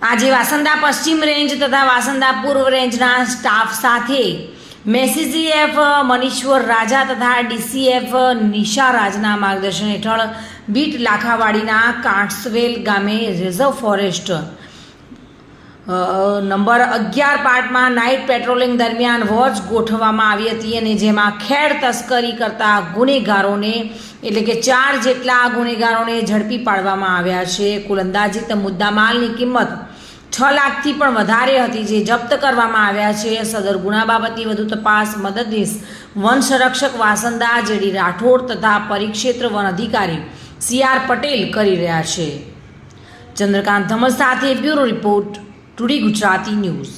આજે વાસંદા પશ્ચિમ રેન્જ તથા વાસંદા પૂર્વ રેન્જના સ્ટાફ સાથે મેસીજીએફ મનીશ્વર રાજા તથા ડીસીએફ નિશા રાજના માર્ગદર્શન હેઠળ બીટ લાખાવાડીના કાંઠસવેલ ગામે રિઝર્વ ફોરેસ્ટ નંબર 11 પાર્ટમાં નાઇટ પેટ્રોલિંગ દરમિયાન વોચ ગોઠવવામાં આવી હતી અને જેમાં ખેડ તસ્કરી કરતા ગુનેગારોને એટલે કે 4 જેટલા ગુનેગારોને ઝડપી પાડવામાં આવ્યા છે। કુલ અંદાજિત મુદ્દામાલની કિંમત 6 લાખથી પણ વધારે હતી જે જપ્ત કરવામાં આવ્યા છે। સદર ગુના બાબતની વધુ તપાસ મદદનીશ વન સંરક્ષક વાસંદા જેડી રાઠોડ તથા પરિક્ષેત્ર વન અધિકારી CR પટેલ કરી રહ્યા છે। ચંદ્રકાંત ધમલ સાથે bureau report today Gujarati news.